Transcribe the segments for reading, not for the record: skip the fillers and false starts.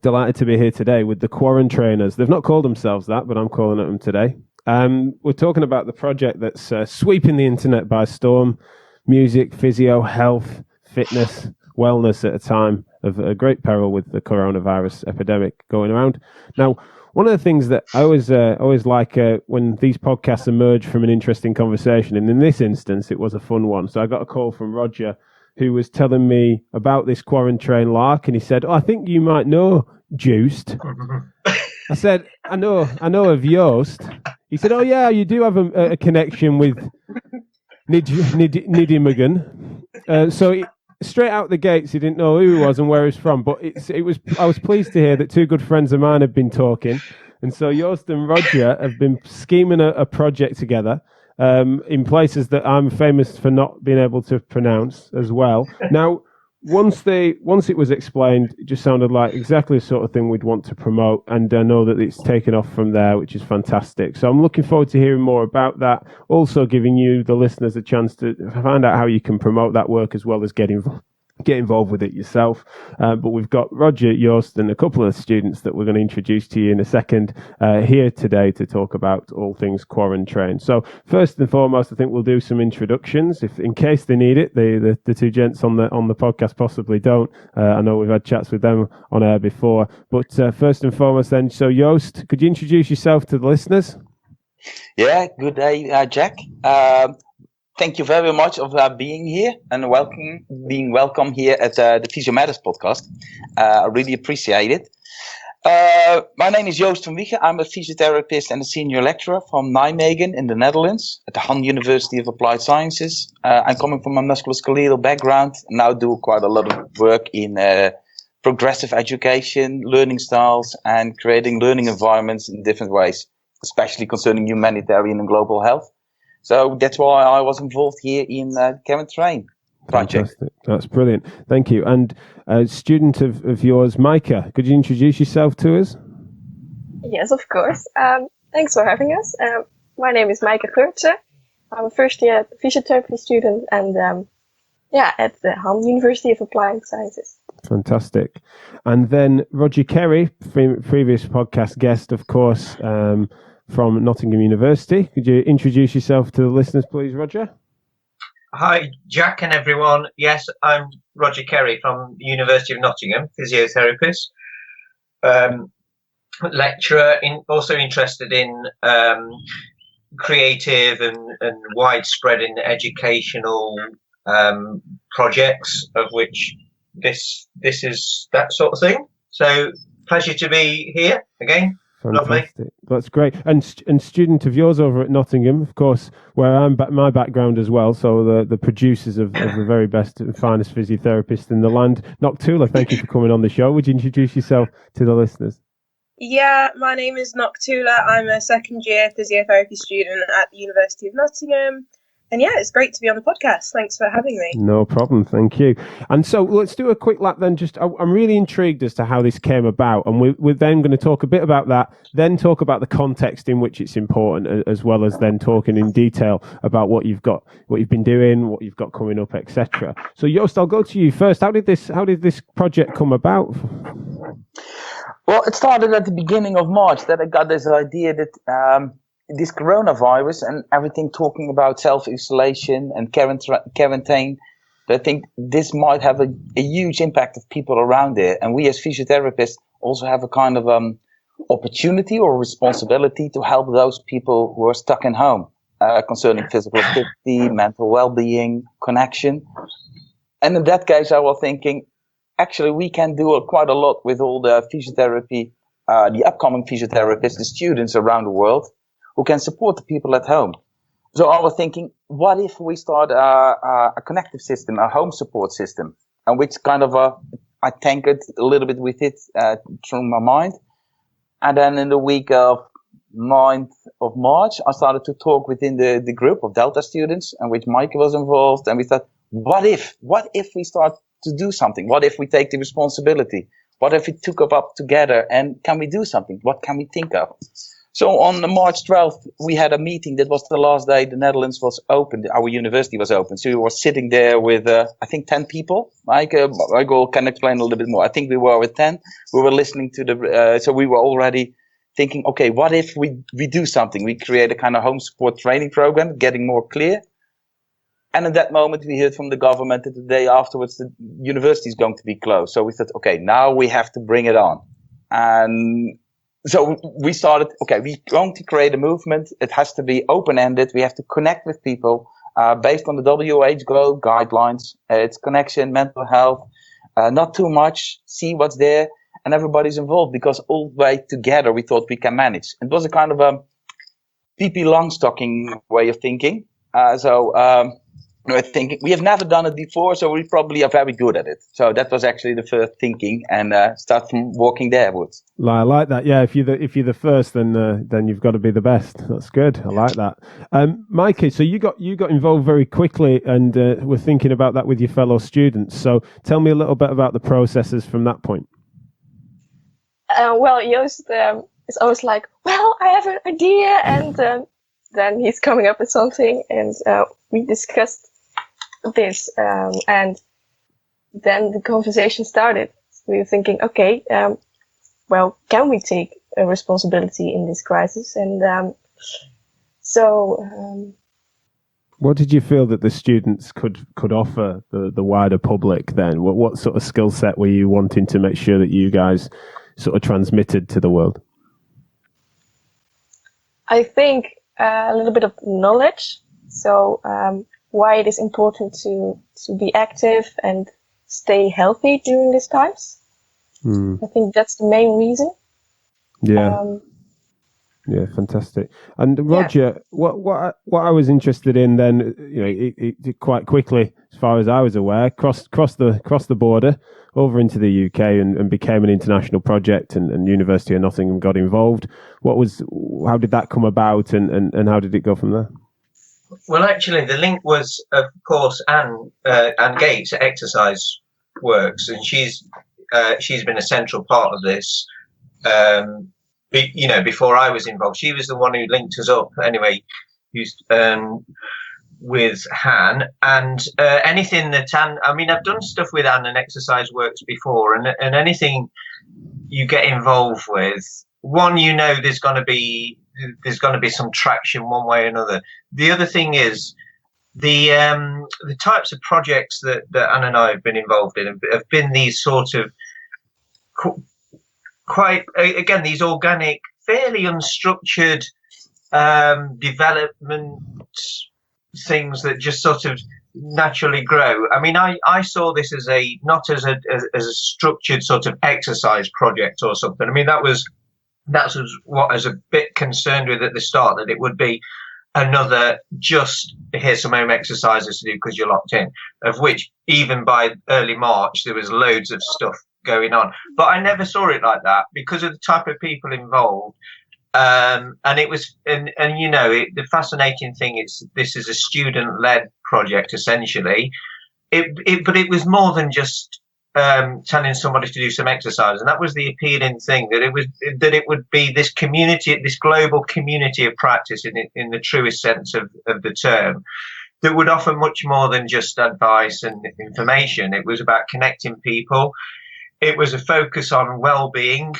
Delighted to be here today with the QuaranTrainers. They've not called themselves that, but I'm calling it them today. We're talking about the project that's sweeping the internet by storm: music, physio, health, fitness, wellness at a time of a great peril with the coronavirus epidemic going around. Now, one of the things that I always like when these podcasts emerge from an interesting conversation, and in this instance, it was a fun one. So I got a call from Roger, who was telling me about this QuaranTrain lark, and he said, "Oh, I think you might know Joost." I said, I know of Joost. He said, "Oh yeah, you do have a connection with Nidimmergen." So straight out the gates, he didn't know who he was and where he's from. But I was pleased to hear that two good friends of mine have been talking, and so Joost and Roger have been scheming a project together. In places that I'm famous for not being able to pronounce as well. Now, once it was explained, it just sounded like exactly the sort of thing we'd want to promote, and I know that it's taken off from there, which is fantastic. So I'm looking forward to hearing more about that, also giving you, the listeners, a chance to find out how you can promote that work as well as get involved with it yourself. But we've got Roger, Joost, and a couple of students that we're going to introduce to you in a second here today to talk about all things QuaranTrain. So first and foremost, I think we'll do some introductions, if in case they need it. The two gents on the podcast possibly don't. I know we've had chats with them on air before. But first and foremost, then, so Joost, could you introduce yourself to the listeners? Yeah, good day, Jack. Thank you very much for being here and being welcome here at the Physio Matters podcast. I really appreciate it. My name is Joost van Wijchen. I'm a physiotherapist and a senior lecturer from Nijmegen in the Netherlands at the Han University of Applied Sciences. I'm coming from a musculoskeletal background and now do quite a lot of work in progressive education, learning styles, and creating learning environments in different ways, especially concerning humanitarian and global health. So that's why I was involved here in the QuaranTrain project. Fantastic. That's brilliant. Thank you. And a student of yours, Meike, could you introduce yourself to us? Yes, of course. Thanks for having us. My name is Meike Geurtsen. I'm a first-year physiotherapy student and at the Han University of Applied Sciences. Fantastic. And then Roger Kerry, previous podcast guest, of course, from Nottingham University. Could you introduce yourself to the listeners, please, Roger? Hi, Jack and everyone. Yes, I'm Roger Kerry from the University of Nottingham, physiotherapist, lecturer, also interested in creative and widespread in educational projects, of which this is that sort of thing. So, pleasure to be here again. Fantastic. Lovely. That's great. And student of yours over at Nottingham, of course, where I'm my background as well. So the producers of the very best and finest physiotherapists in the land. Nokuthula, thank you for coming on the show. Would you introduce yourself to the listeners? Yeah, my name is Nokuthula. I'm a second-year physiotherapy student at the University of Nottingham. And yeah, it's great to be on the podcast. Thanks for having me. No problem. Thank you. And so let's do a quick lap then. I'm really intrigued as to how this came about. And we're then going to talk a bit about that, then talk about the context in which it's important, as well as then talking in detail about what you've been doing, what you've got coming up, etc. So Joost, I'll go to you first. How did this project come about? Well, it started at the beginning of March that I got this idea that this coronavirus and everything talking about self-isolation and quarantine, I think this might have a huge impact of people around it. And we as physiotherapists also have a kind of opportunity or responsibility to help those people who are stuck in home concerning physical activity, mental well-being, connection. And in that case, I was thinking, actually, we can do quite a lot with all the physiotherapy, the upcoming physiotherapists, the students around the world, who can support the people at home. So I was thinking, what if we start a connective system, a home support system, and which kind of I tinkered a little bit with it through my mind. And then in the week of 9th of March, I started to talk within the group of Delta students, and which Meike was involved, and we thought, what if we start to do something? What if we take the responsibility? What if we took up together and can we do something? What can we think of? So on March 12th, we had a meeting. That was the last day the Netherlands was open. Our university was open. So we were sitting there with, I think, 10 people. Mike can explain a little bit more. I think we were with 10. We were listening to so we were already thinking, okay, what if we do something? We create a kind of home support training program, getting more clear. And at that moment, we heard from the government that the day afterwards, the university is going to be closed. So we thought, okay, now we have to bring it on. And so we started, okay, we're going to create a movement. It has to be open-ended. We have to connect with people based on the WHO guidelines. It's connection, mental health, not too much, see what's there, and everybody's involved because all the way together we thought we can manage. It was a kind of a P.P. Longstocking way of thinking. I think we have never done it before, so we probably are very good at it. So that was actually the first thinking, and start from walking therewards. I like that. Yeah, if you're the first, then you've got to be the best. That's good. I like that. Meike, so you got involved very quickly, and we're thinking about that with your fellow students. So tell me a little bit about the processes from that point. Well, Joost is always like, well, I have an idea, and then he's coming up with something, and we discussed this, and then the conversation started. We were thinking, okay, well, can we take a responsibility in this crisis? And what did you feel that the students could offer the wider public then? What sort of skill set were you wanting to make sure that you guys sort of transmitted to the world? I think a little bit of knowledge. So why it is important to be active and stay healthy during these times. I think that's the main reason. Yeah. Yeah, fantastic. And Roger, what I was interested in then, it quite quickly, as far as I was aware, crossed the border over into the UK and became an international project, and University of Nottingham got involved. How did that come about, and how did it go from there? Well, actually, the link was, of course, Anne Gates at Exercise Works, and she's been a central part of this. Before I was involved, she was the one who linked us up. Anyway, with Han, and anything that Anne. I mean, I've done stuff with Anne and Exercise Works before, and anything you get involved with, one, there's going to be some traction one way or another. The other thing is the types of projects that Anne and I have been involved in have been these sort of quite, again, these organic, fairly unstructured development things that just sort of naturally grow. I mean, I saw this as not as a structured sort of exercise project or something. I mean, that's what I was a bit concerned with at the start, that it would be another just here's some home exercises to do because you're locked in, of which even by early March there was loads of stuff going on. But I never saw it like that because of the type of people involved. And it was, the fascinating thing is this is a student-led project essentially. But it was more than just telling somebody to do some exercise, and that was the appealing thing, that it would be this community, this global community of practice in the truest sense of the term, that would offer much more than just advice and information. It was about connecting people. It was a focus on well-being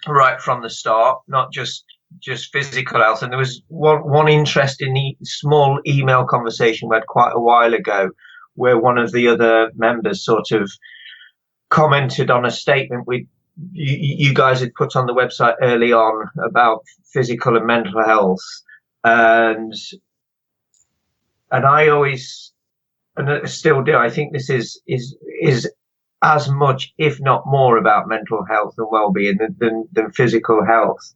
right from the start, not just physical health. And there was one interesting small email conversation we had quite a while ago, where one of the other members sort of commented on a statement you guys had put on the website early on about physical and mental health, and I always, and I still do, I think this is as much, if not more, about mental health and well-being than physical health.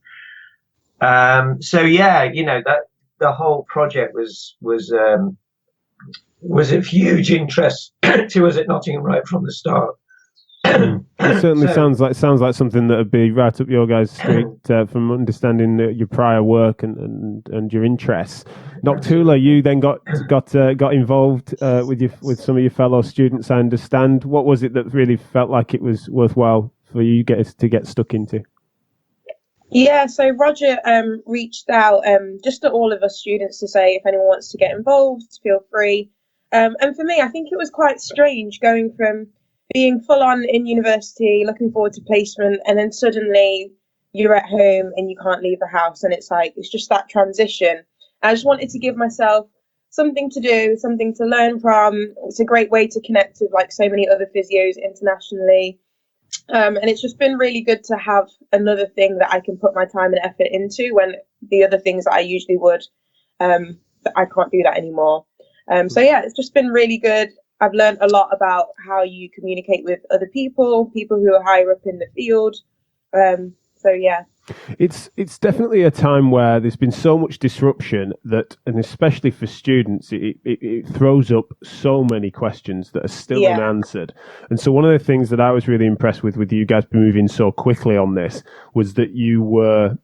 So yeah, that the whole project was of huge interest to us at Nottingham right from the start. It certainly sounds like something that would be right up your guys' street from understanding your prior work and your interests. Nokuthula, you then got involved with some of your fellow students, I understand. What was it that really felt like it was worthwhile for you to get stuck into? Yeah, so Roger reached out just to all of us students to say if anyone wants to get involved, feel free. And for me, I think it was quite strange going from being full on in university, looking forward to placement, and then suddenly you're at home and you can't leave the house, and it's just that transition. I just wanted to give myself something to do, something to learn from. It's a great way to connect with like so many other physios internationally. And it's just been really good to have another thing that I can put my time and effort into when the other things that I usually would, that I can't do that anymore. So yeah, it's just been really good. I've learned a lot about how you communicate with other people who are higher up in the field. So yeah. It's definitely a time where there's been so much disruption that, and especially for students, it throws up so many questions that are still unanswered. And so one of the things that I was really impressed with you guys moving so quickly on this was that you were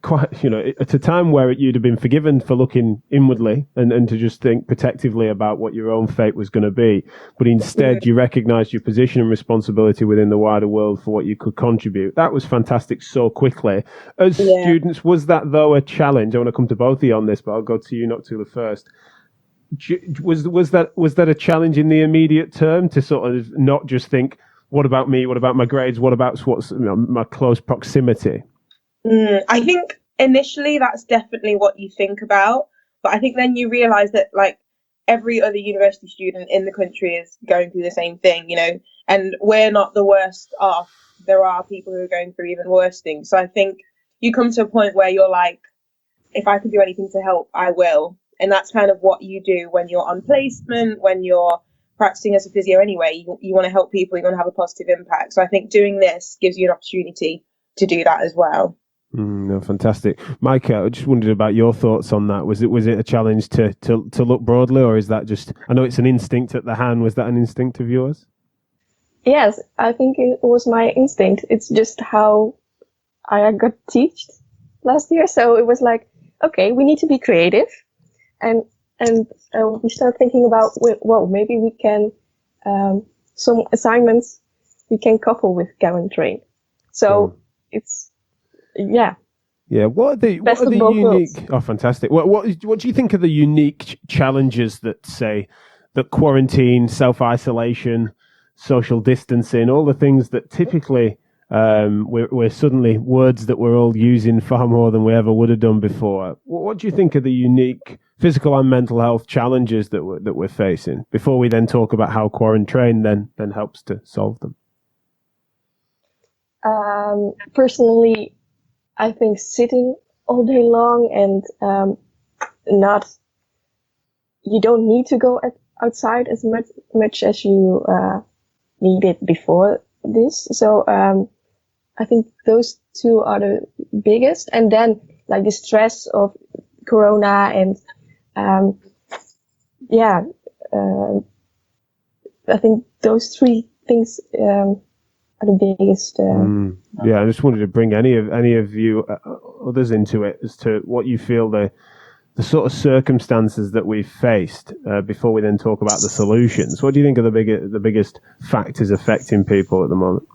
quite, at a time where you'd have been forgiven for looking inwardly and to just think protectively about what your own fate was going to be. But instead, you recognized your position and responsibility within the wider world for what you could contribute. That was fantastic so quickly. As students, was that, though, a challenge? I want to come to both of you on this, but I'll go to you, Nokuthula, first. Was that a challenge in the immediate term to sort of not just think, what about me? What about my grades? What about my close proximity? I think initially that's definitely what you think about, but I think then you realize that like every other university student in the country is going through the same thing, and we're not the worst off. There are people who are going through even worse things. So I think you come to a point where you're like, if I can do anything to help, I will. And that's kind of what you do when you're on placement, when you're practicing as a physio anyway. You want to help people, you want to have a positive impact. So I think doing this gives you an opportunity to do that as well. No, fantastic, Meike. I just wondered about your thoughts on that. Was it a challenge to look broadly, or is that just? I know it's an instinct at the hand. Was that an instinct of yours? Yes, I think it was my instinct. It's just how I got taught last year. So it was like, okay, we need to be creative, and we start thinking about, well, maybe we can some assignments we can couple with QuaranTrain. So it's. Yeah. What are the unique? Oh, fantastic! What do you think are the unique challenges that quarantine, self-isolation, social distancing, all the things that typically we're suddenly words that we're all using far more than we ever would have done before. What do you think are the unique physical and mental health challenges that we're facing? Before we then talk about how QuaranTrain then helps to solve them. Personally, I think sitting all day long and you don't need to go outside as much as you needed before this. So I think those two are the biggest. And then like the stress of Corona and I think those three things are the biggest. I just wanted to bring any of you others into it as to what you feel the sort of circumstances that we've faced before we then talk about the solutions. What do you think are the biggest factors affecting people at the moment?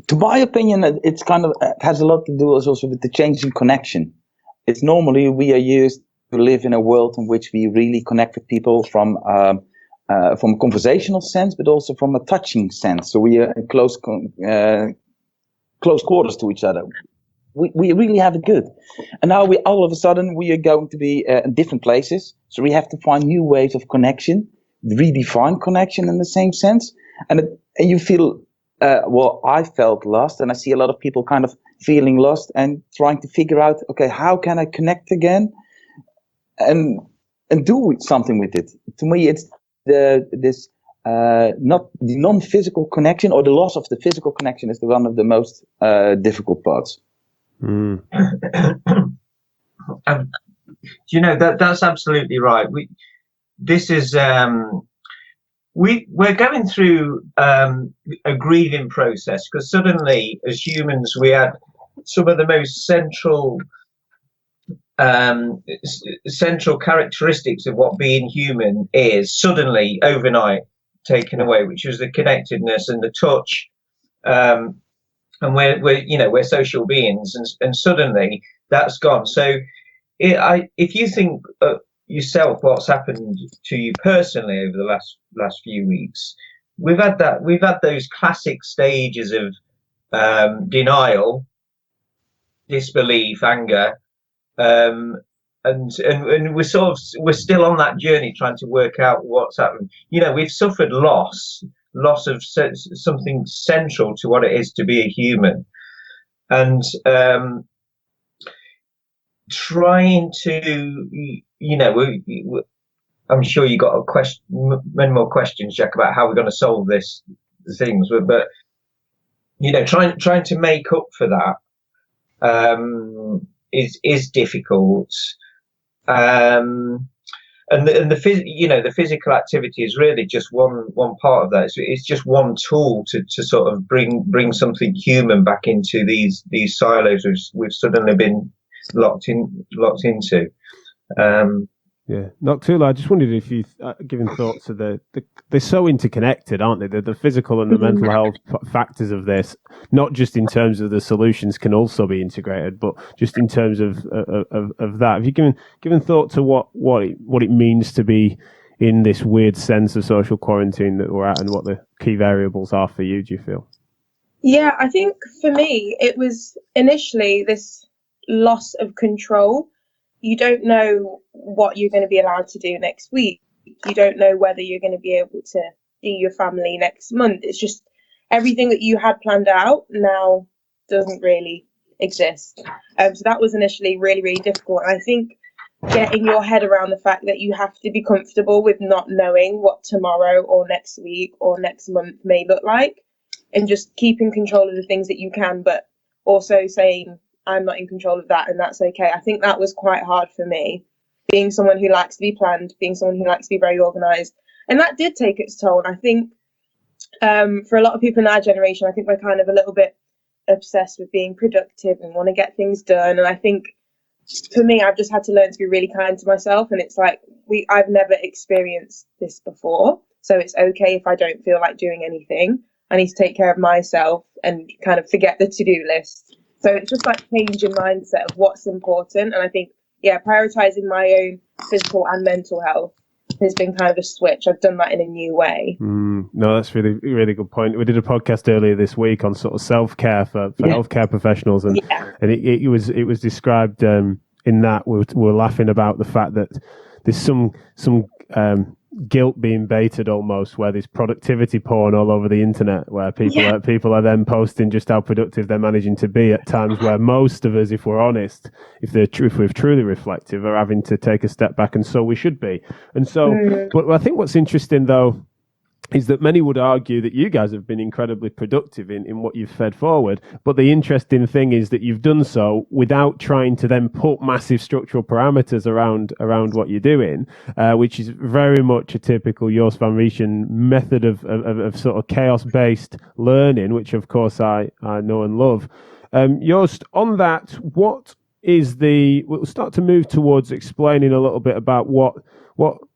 To my opinion, it's it has a lot to do also with the change in connection. It's normally we are used to live in a world in which we really connect with people from a conversational sense, but also from a touching sense. So we are in close quarters to each other. We really have it good. And now all of a sudden we are going to be in different places. So we have to find new ways of connection, redefine connection in the same sense. And you feel, I felt lost, and I see a lot of people kind of feeling lost and trying to figure out, okay, how can I connect again and do something with it? To me, it's not the non-physical connection, or the loss of the physical connection is one of the most difficult parts. That's absolutely right. We're going through a grieving process, because suddenly, as humans, we had some of the most central characteristics of what being human is suddenly overnight taken away, which was the connectedness and the touch. and we're social beings, and suddenly that's gone. So if you think yourself what's happened to you personally over the last few weeks, we've had those classic stages of denial, disbelief, anger, and we're still on that journey trying to work out what's happened. We've suffered loss of something central to what it is to be a human, and trying to, I'm sure you got many more questions, Jack, about how we're going to solve this things, but trying to make up for that is difficult. And the physical activity is really just one part of that. It's just one tool to sort of bring something human back into these silos we've suddenly been locked into. Yeah, Nokuthula, I just wondered if you've given thought to they're so interconnected, aren't they? The physical and the mental health factors of this, not just in terms of the solutions can also be integrated, but just in terms of that. Have you given thought to what it means to be in this weird sense of social quarantine that we're at, and what the key variables are for you, do you feel? Yeah, I think for me, it was initially this loss of control. You don't know what you're going to be allowed to do next week. You don't know whether you're going to be able to see your family next month. It's just everything that you had planned out now doesn't really exist. So that was initially really, really difficult. And I think getting your head around the fact that you have to be comfortable with not knowing what tomorrow or next week or next month may look like, and just keeping control of the things that you can, but also saying, I'm not in control of that, and that's okay. I think that was quite hard for me, being someone who likes to be planned, being someone who likes to be very organised. And that did take its toll. And I think for a lot of people in our generation, I think we're kind of a little bit obsessed with being productive and want to get things done. And I think for me, I've just had to learn to be really kind to myself. And it's like, I've never experienced this before. So it's okay if I don't feel like doing anything. I need to take care of myself and kind of forget the to-do list. So it's just like changing mindset of what's important. And I think, prioritizing my own physical and mental health has been kind of a switch. I've done that in a new way. No, that's really, really good point. We did a podcast earlier this week on sort of self-care for healthcare professionals. And it was described in that we were laughing about the fact that there's some guilt being baited almost, where there's productivity porn all over the internet, where people are then posting just how productive they're managing to be at times where most of us, if we're honest, if we're truly reflective, are having to take a step back, and so we should be. And so, but I think what's interesting though is that many would argue that you guys have been incredibly productive in what you've fed forward. But the interesting thing is that you've done so without trying to then put massive structural parameters around what you're doing, which is very much a typical Joost van Wijchen method of sort of chaos-based learning, which of course I know and love. Joost, on that, we'll start to move towards explaining a little bit about what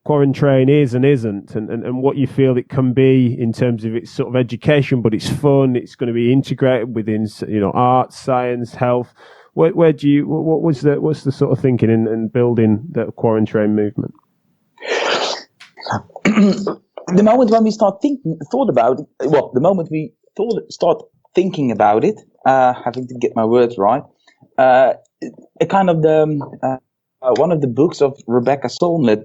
QuaranTrain is and isn't, and what you feel it can be in terms of its sort of education, but it's fun. It's going to be integrated within, art, science, health. What's the sort of thinking in building the QuaranTrain movement? The moment when we start thinking about it, having to get my words right, one of the books of Rebecca Solnit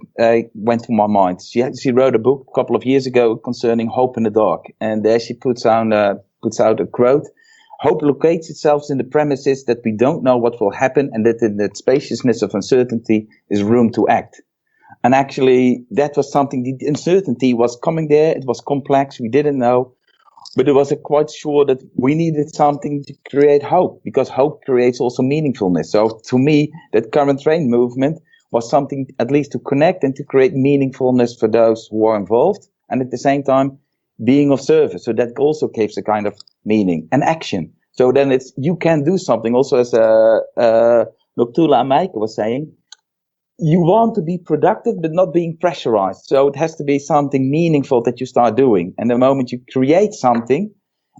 went to my mind. She wrote a book a couple of years ago concerning hope in the dark, and there she puts out a quote: "Hope locates itself in the premises that we don't know what will happen, and that in the spaciousness of uncertainty is room to act." And actually, that was something. The uncertainty was coming there. It was complex. We didn't know. But it was quite sure that we needed something to create hope, because hope creates also meaningfulness. So to me, that QuaranTrain movement was something at least to connect and to create meaningfulness for those who are involved, and at the same time being of service. So that also gives a kind of meaning and action. So then you can do something also, as Nokuthula and Meike was saying. You want to be productive, but not being pressurized. So it has to be something meaningful that you start doing. And the moment you create something,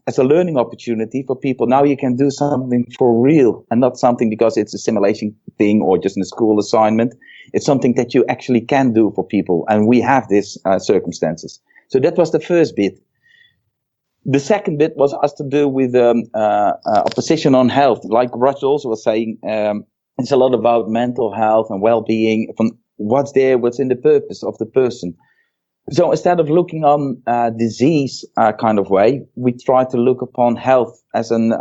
as a learning opportunity for people. Now you can do something for real and not something because it's a simulation thing or just a school assignment. It's something that you actually can do for people. And we have these circumstances. So that was the first bit. The second bit was us to do with a position on health. Like Roger also was saying, it's a lot about mental health and well-being, from what's there, what's in the purpose of the person. So instead of looking on disease kind of way, we try to look upon health as an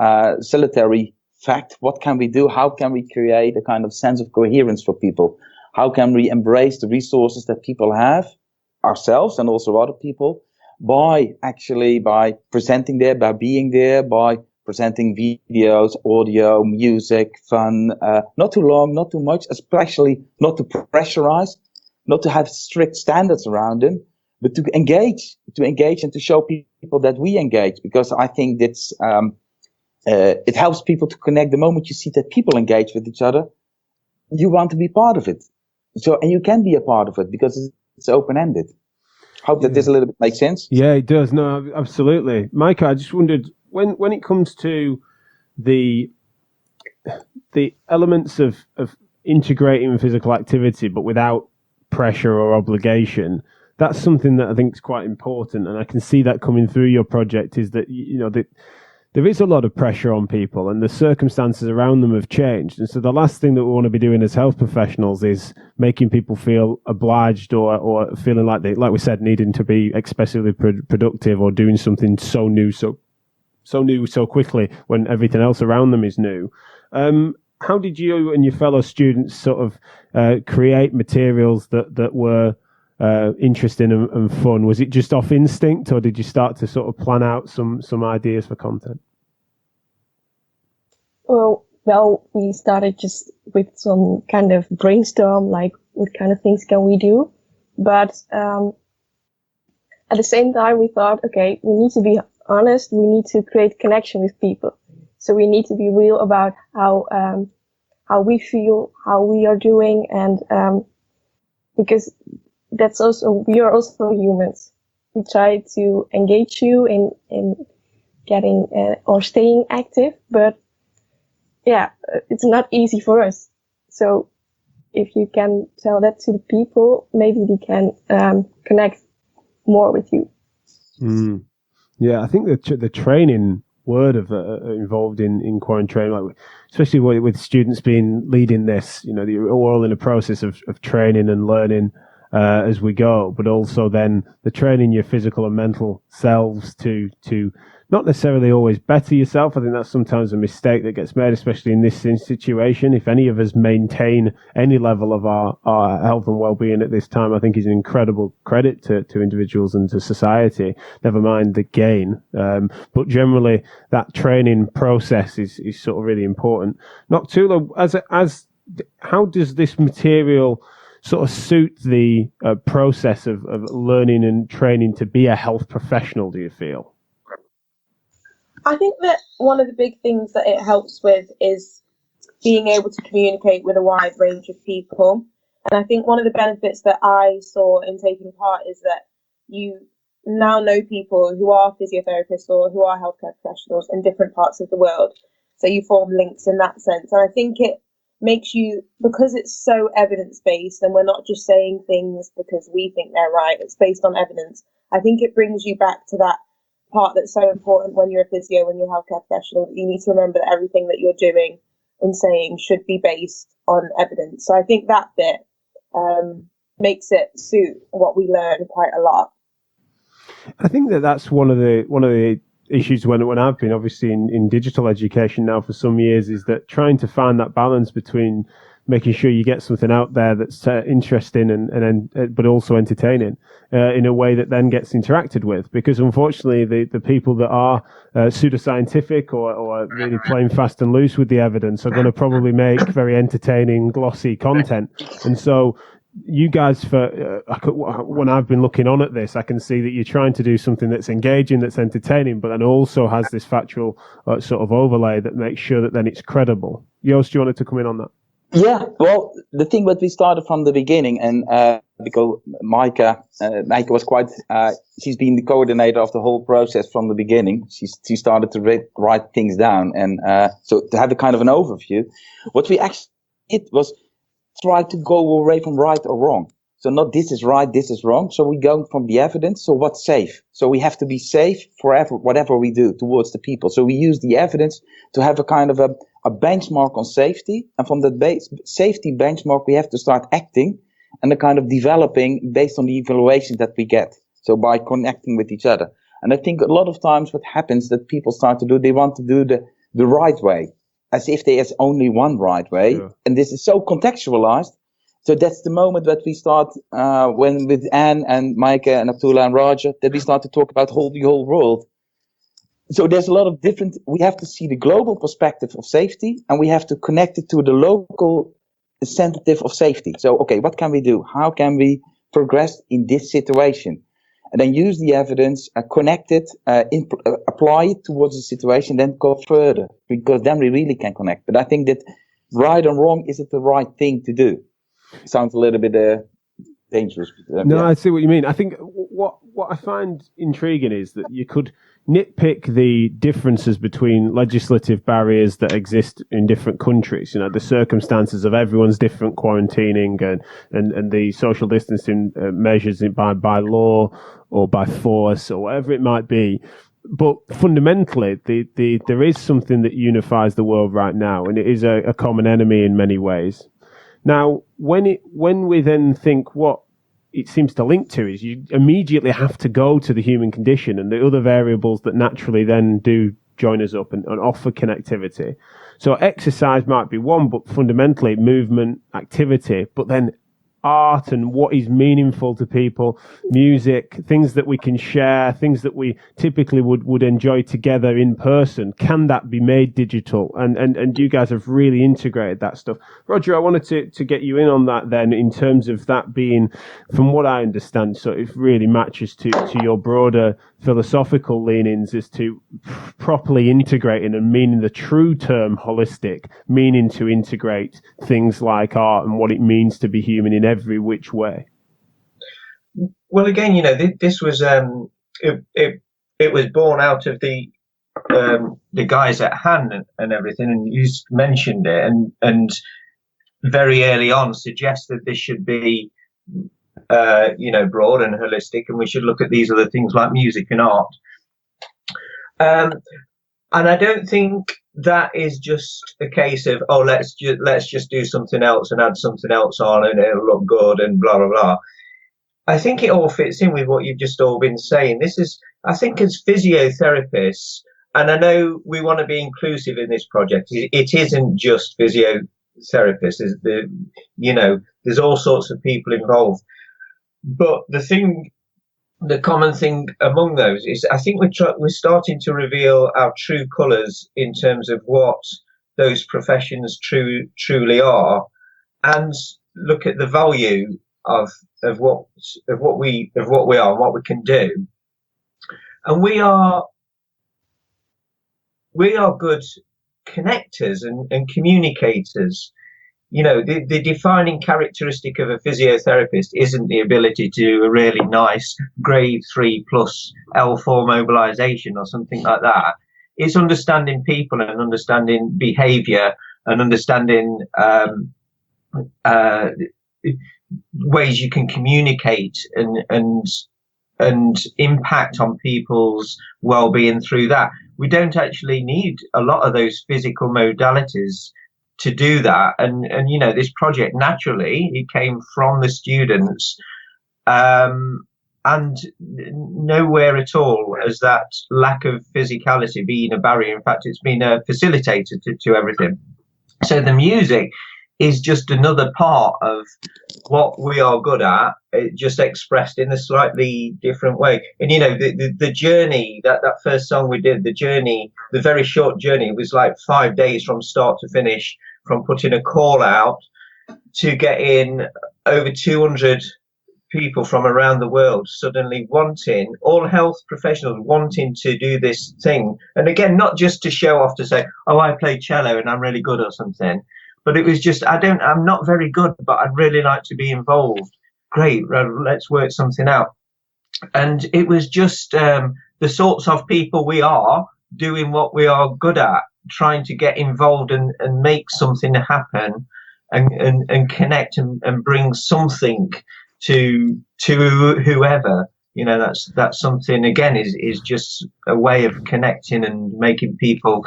solitary fact. What can we do? How can we create a kind of sense of coherence for people? How can we embrace the resources that people have, ourselves and also other people, by presenting there, by being there, by presenting videos, audio, music, fun, not too long, not too much, especially not to pressurize, not to have strict standards around them, but to engage and to show people that we engage, because I think that's it helps people to connect. The moment you see that people engage with each other, you want to be part of it. So, and you can be a part of it because it's open-ended. Hope that this a little bit makes sense. Yeah, it does. No, absolutely. Meike, I just wondered, when it comes to the elements of integrating physical activity, but without pressure or obligation, that's something that I think is quite important, and I can see that coming through your project, is that, you know, that there is a lot of pressure on people and the circumstances around them have changed. And so the last thing that we want to be doing as health professionals is making people feel obliged or feeling like they, like we said, needing to be excessively productive or doing something so new so quickly when everything else around them is new. How did you and your fellow students sort of create materials that were interesting and fun? Was it just off instinct, or did you start to sort of plan out some ideas for content? Well, we started just with some kind of brainstorm, like what kind of things can we do? But at the same time, we thought, okay, we need to be honest. We need to create connection with people. So we need to be real about how we feel, how we are doing, and because that's also, we are also humans. We try to engage you in getting or staying active, but yeah, it's not easy for us. So if you can tell that to the people, maybe they can connect more with you. Yeah, I think the training word of involved in QuaranTrain, like especially with students leading this, you know, we're all in a process of training and learning as we go, but also then the training your physical and mental selves to not necessarily always better yourself. I think that's sometimes a mistake that gets made, especially in this situation. If any of us maintain any level of our health and well-being at this time, I think is an incredible credit to individuals and to society, never mind the gain. But generally, that training process is sort of really important. Nokuthula, how does this material sort of suit the process of learning and training to be a health professional, do you feel? I think that one of the big things that it helps with is being able to communicate with a wide range of people. And I think one of the benefits that I saw in taking part is that you now know people who are physiotherapists or who are healthcare professionals in different parts of the world. So you form links in that sense. And I think it makes you, because it's so evidence-based and we're not just saying things because we think they're right, it's based on evidence. I think it brings you back to that part that's so important when you're a physio, when you're a healthcare professional. You need to remember that everything that you're doing and saying should be based on evidence. So I think that bit makes it suit what we learn quite a lot. I think that's one of the issues when I've been obviously in digital education now for some years, is that trying to find that balance between making sure you get something out there that's interesting and but also entertaining in a way that then gets interacted with. Because unfortunately, the people that are pseudoscientific or really playing fast and loose with the evidence are going to probably make very entertaining, glossy content. And so you guys, when I've been looking on at this, I can see that you're trying to do something that's engaging, that's entertaining, but then also has this factual sort of overlay that makes sure that then it's credible. Joost, you wanted to come in on that? Yeah, well, the thing that we started from the beginning, and because Meike was quite, she's been the coordinator of the whole process from the beginning. She started to write things down, and so to have a kind of an overview, what we actually did was try to go away from right or wrong. So not this is right, this is wrong. So we go from the evidence. So what's safe? So we have to be safe forever, whatever we do towards the people. So we use the evidence to have a kind of a benchmark on safety. And from that safety benchmark, we have to start acting and the kind of developing based on the evaluations that we get. So by connecting with each other. And I think a lot of times what happens that people start to do, they want to do the right way, as if there is only one right way. Sure. And this is so contextualized. So that's the moment that we start, when with Anne and Meike and Nokuthula and Roger, that we start to talk about the whole world. So there's a lot of different, we have to see the global perspective of safety, and we have to connect it to the local sensitive of safety. So, okay, what can we do? How can we progress in this situation? And then use the evidence, connect it, apply it towards the situation, then go further, because then we really can connect. But I think that right and wrong, is it the right thing to do? Sounds a little bit dangerous. No, yeah. I see what you mean. I think what I find intriguing is that you could nitpick the differences between legislative barriers that exist in different countries. You know, the circumstances of everyone's different quarantining and the social distancing measures by law or by force or whatever it might be. But fundamentally, there is something that unifies the world right now, and it is a common enemy in many ways. Now, when we then think what it seems to link to is you immediately have to go to the human condition and the other variables that naturally then do join us up and offer connectivity. So exercise might be one, but fundamentally movement, activity, but then art and what is meaningful to people, music, things that we can share, things that we typically would enjoy together in person. Can that be made digital? And you guys have really integrated that stuff. Roger, I wanted to get you in on that then, in terms of that being, from what I understand, so it really matches to your broader philosophical leanings as to properly integrating and meaning the true term holistic, meaning to integrate things like art and what it means to be human in every which way. Well, again, you know, this was it was born out of the guys at hand and everything, and you mentioned it, and very early on suggested this should be broad and holistic, and we should look at these other things like music and art. And I don't think that is just a case of, oh, let's just do something else and add something else on and it'll look good and blah blah blah. I think it all fits in with what you've just all been saying. This is, I think, as physiotherapists, and I know we want to be inclusive in this project. It isn't just physiotherapists. There's all sorts of people involved. But the common thing among those is, I think we're starting to reveal our true colours in terms of what those professions truly are, and look at the value of what we are and what we can do. And we are good connectors and communicators. You know, the defining characteristic of a physiotherapist isn't the ability to do a really nice grade 3+ L4 mobilization or something like that. It's understanding people and understanding behavior and understanding ways you can communicate and impact on people's well-being through that. We don't actually need a lot of those physical modalities to do that, and this project, naturally, it came from the students, and nowhere at all has that lack of physicality been a barrier. In fact, it's been a facilitator to everything. So the music is just another part of what we are good at, just expressed in a slightly different way. And the journey, that first song we did, the very short journey, was like 5 days from start to finish, from putting a call out to getting over 200 people from around the world suddenly wanting, all health professionals wanting to do this thing. And again, not just to show off, to say, oh, I play cello and I'm really good or something, but it was just, I'm not very good, but I'd really like to be involved. Great, let's work something out. And it was just the sorts of people we are doing what we are good at, trying to get involved and make something happen and connect and bring something to whoever. That's something, again, is just a way of connecting and making people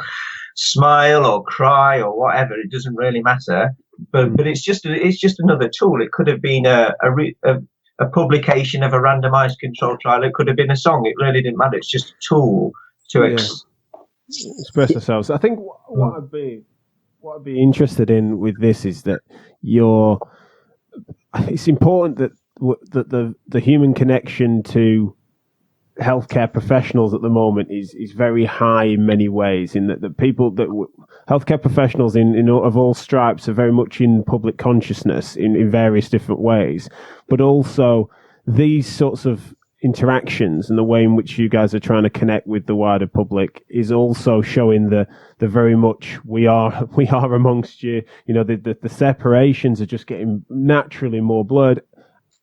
smile or cry or whatever. It doesn't really matter, but it's just another tool. It could have been a publication of a randomized controlled trial. It could have been a song. It really didn't matter. It's just a tool to express ourselves. I think what I'd be interested in with this is that it's important that the human connection to healthcare professionals at the moment is very high in many ways, in that the people that healthcare professionals of all stripes are very much in public consciousness in various different ways, but also these sorts of interactions and the way in which you guys are trying to connect with the wider public is also showing the very much we are amongst you. The separations are just getting naturally more blurred.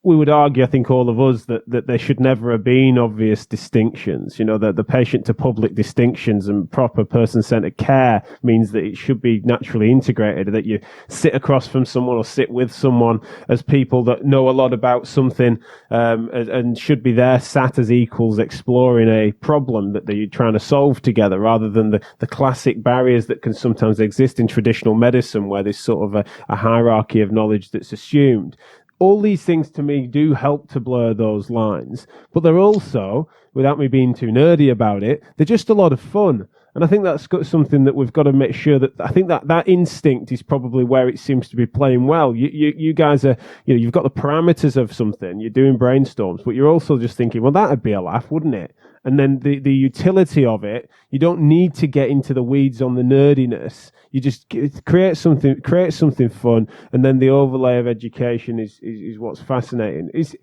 We would argue, I think, all of us, that there should never have been obvious distinctions. That the patient to public distinctions and proper person-centered care means that it should be naturally integrated, that you sit across from someone or sit with someone as people that know a lot about something and should be there sat as equals exploring a problem that they're trying to solve together, rather than the classic barriers that can sometimes exist in traditional medicine, where there's sort of a hierarchy of knowledge that's assumed. All these things to me do help to blur those lines, but they're also, without me being too nerdy about it, they're just a lot of fun. And I think that's something that we've got to make sure that, I think that instinct is probably where it seems to be playing well. You guys are, you've got the parameters of something, you're doing brainstorms, but you're also just thinking, well, that'd be a laugh, wouldn't it? And then the utility of it, you don't need to get into the weeds on the nerdiness. You just create something fun, and then the overlay of education is what's fascinating. Is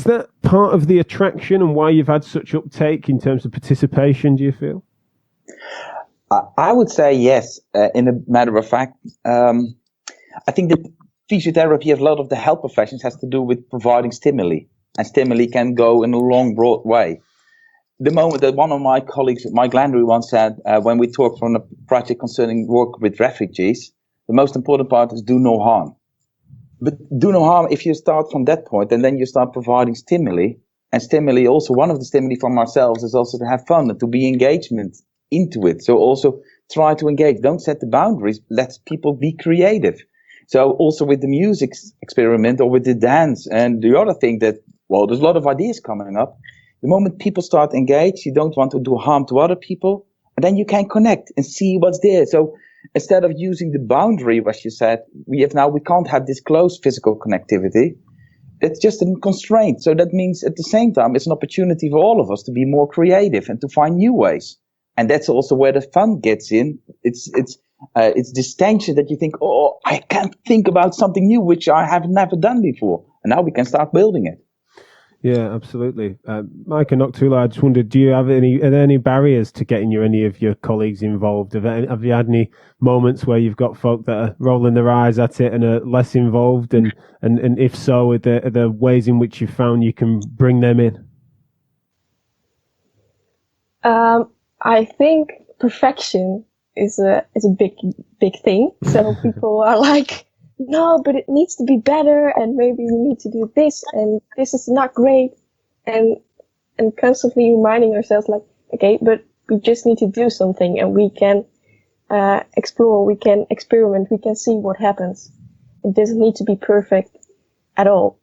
that part of the attraction and why you've had such uptake in terms of participation, do you feel? I would say yes. In a matter of fact, I think that physiotherapy, a lot of the health professions, has to do with providing stimuli, and stimuli can go in a long, broad way. The moment that one of my colleagues, Mike Landry, once said, when we talked from a project concerning work with refugees, the most important part is do no harm. But do no harm, if you start from that point, and then you start providing stimuli, and stimuli, also one of the stimuli from ourselves is also to have fun and to be engagement into it. So also try to engage. Don't set the boundaries. Let people be creative. So also with the music experiment or with the dance, and the other thing that, well, there's a lot of ideas coming up. The moment people start engaged, you don't want to do harm to other people, and then you can connect and see what's there. So instead of using the boundary, as you said, we can't have this close physical connectivity. It's just a constraint. So that means at the same time, it's an opportunity for all of us to be more creative and to find new ways. And that's also where the fun gets in. It's this tension that you think, oh, I can't think about something new, which I have never done before. And now we can start building it. Yeah, absolutely. Meike and Nokuthula, I just wondered, are there any barriers to getting any of your colleagues involved? Have you had any moments where you've got folk that are rolling their eyes at it and are less involved? And if so, are there ways in which you found you can bring them in? I think perfection is a big thing. So people are like, no, but it needs to be better, and maybe we need to do this, and this is not great, and constantly reminding ourselves, like, okay, but we just need to do something, and we can explore, we can experiment, we can see what happens. It doesn't need to be perfect at all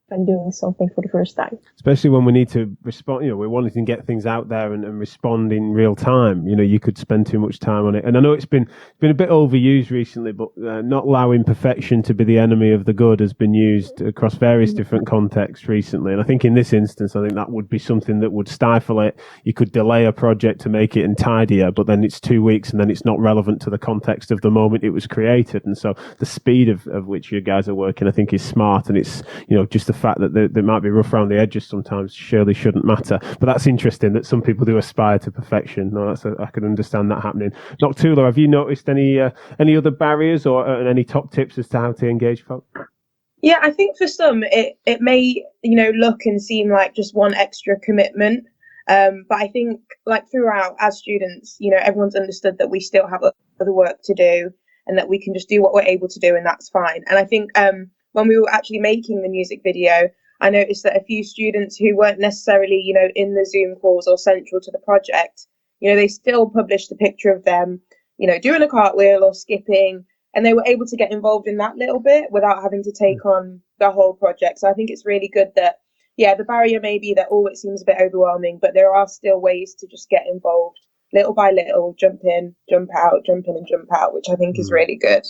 when doing something for the first time. Especially when we need to respond, we're wanting to get things out there and respond in real time. You could spend too much time on it. And I know it's been a bit overused recently, but not allowing perfection to be the enemy of the good has been used across various different contexts recently. And I think in this instance, I think that would be something that would stifle it. You could delay a project to make it tidier, but then it's 2 weeks and then it's not relevant to the context of the moment it was created. And so the speed of which you guys are working, I think, is smart. And it's, just the fact that they might be rough around the edges sometimes surely shouldn't matter. But that's interesting that some people do aspire to perfection. No, I can understand that happening. Nokuthula, have you noticed any other barriers or any top tips as to how to engage folk? Yeah, I think for some it may, look and seem like just one extra commitment. But I think like throughout as students, everyone's understood that we still have other work to do and that we can just do what we're able to do, and that's fine. And I think when we were actually making the music video, I noticed that a few students who weren't necessarily, in the Zoom calls or central to the project, they still published a picture of them, doing a cartwheel or skipping. And they were able to get involved in that little bit without having to take on the whole project. So I think it's really good that, the barrier may be that, it seems a bit overwhelming, but there are still ways to just get involved little by little, jump in, jump out, jump in and jump out, which I think is really good.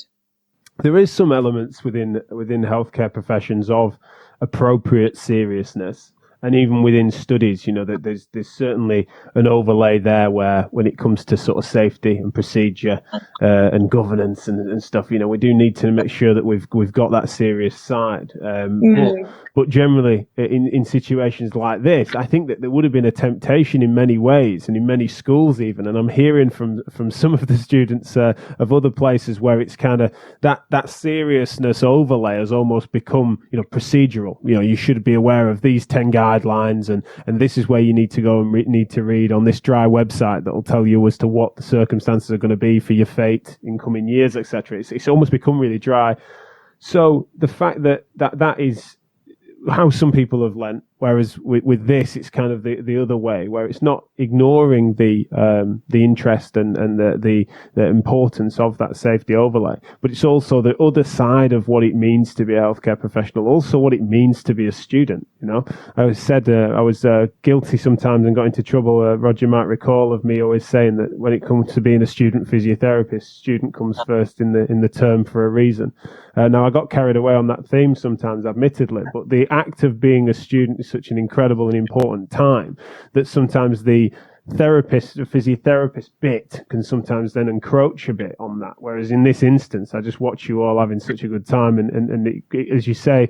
There is some elements within healthcare professions of appropriate seriousness. And even within studies, that there's certainly an overlay there where when it comes to sort of safety and procedure and governance and stuff, we do need to make sure that we've got that serious side. But generally, in situations like this, I think that there would have been a temptation in many ways and in many schools even. And I'm hearing from some of the students of other places where it's kind of that seriousness overlay has almost become, procedural. You should be aware of these 10 guidelines and this is where you need to go and need to read on this dry website that will tell you as to what the circumstances are going to be for your fate in coming years, etc. It's almost become really dry. So the fact that is how some people have lent, whereas with this, it's kind of the other way, where it's not ignoring the interest and the importance of that safety overlay, but it's also the other side of what it means to be a healthcare professional, also what it means to be a student. I was guilty sometimes and got into trouble. Roger might recall of me always saying that when it comes to being a student physiotherapist, student comes first in the term for a reason. Now I got carried away on that theme sometimes, admittedly, but the act of being a student is such an incredible and important time that sometimes the physiotherapist bit can sometimes then encroach a bit on that. Whereas in this instance, I just watch you all having such a good time, and as you say,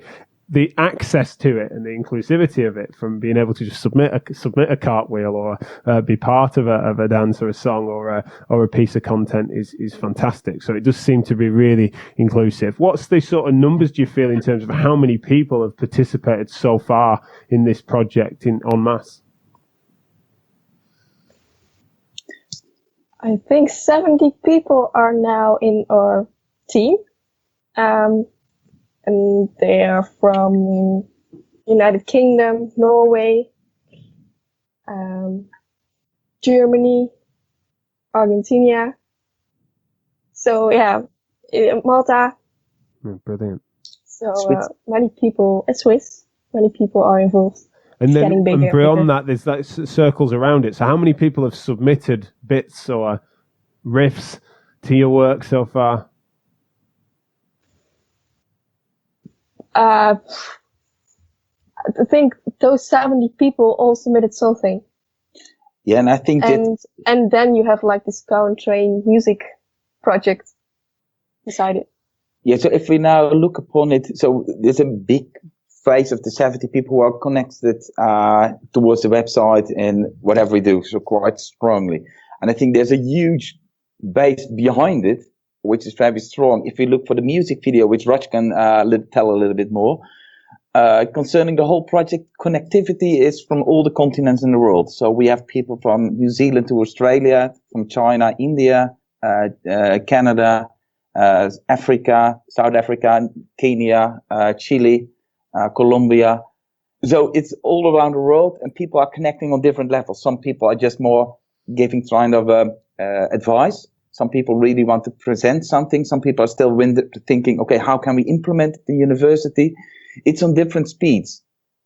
the access to it and the inclusivity of it, from being able to just submit a cartwheel or be part of a dance or a song or a piece of content is fantastic. So it does seem to be really inclusive. What's the sort of numbers do you feel in terms of how many people have participated so far in this project en masse? I think 70 people are now in our team. And they are from United Kingdom, Norway, Germany, Argentina. So Malta. Brilliant. So many people, Swiss, many people are involved. And then beyond that, there's like circles around it. So how many people have submitted bits or riffs to your work so far? I think those 70 people all submitted something. Yeah, and I think and then you have like this QuaranTrain music project beside it. Yeah, so if we now look upon it, so there's a big phase of the 70 people who are connected towards the website and whatever we do, so quite strongly. And I think there's a huge base behind it, which is very strong. If we look for the music video, which Raj can tell a little bit more, concerning the whole project, connectivity is from all the continents in the world. So we have people from New Zealand to Australia, from China, India, Canada, Africa, South Africa, Kenya, Chile, Colombia. So it's all around the world, and people are connecting on different levels. Some people are just more giving kind of advice. Some people really want to present something. Some people are still thinking, okay, how can we implement the university? It's on different speeds.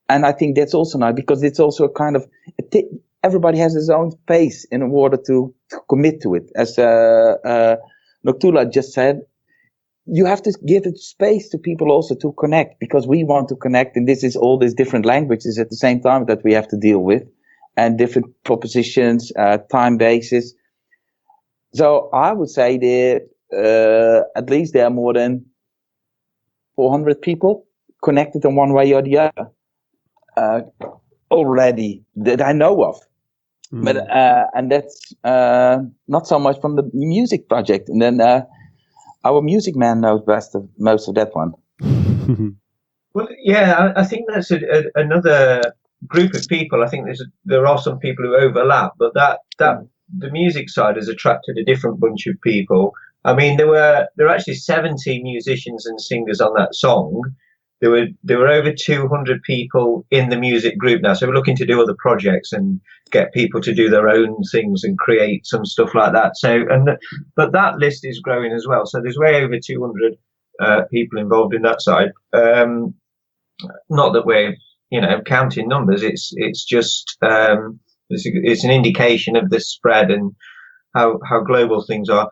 And I think that's also nice, because it's also a kind of, everybody has his own pace in order to commit to it. As Nokuthula just said, you have to give it space to people also to connect, because we want to connect. And this is all these different languages at the same time that we have to deal with, and different propositions, time bases. So I would say at least there are more than 400 people connected in one way or the other already that I know of. But and that's not so much from the music project. And then our music man knows most of that one. Well, yeah, I think that's another group of people. I think there are some people who overlap, but that the music side has attracted a different bunch of people. I mean, there were actually 70 musicians and singers on that song. There were over 200 people in the music group now. So we're looking to do other projects and get people to do their own things and create some stuff like that. So but that list is growing as well. So there's way over 200 people involved in that side. Not that we're counting numbers. It's just it's an indication of the spread and how global things are.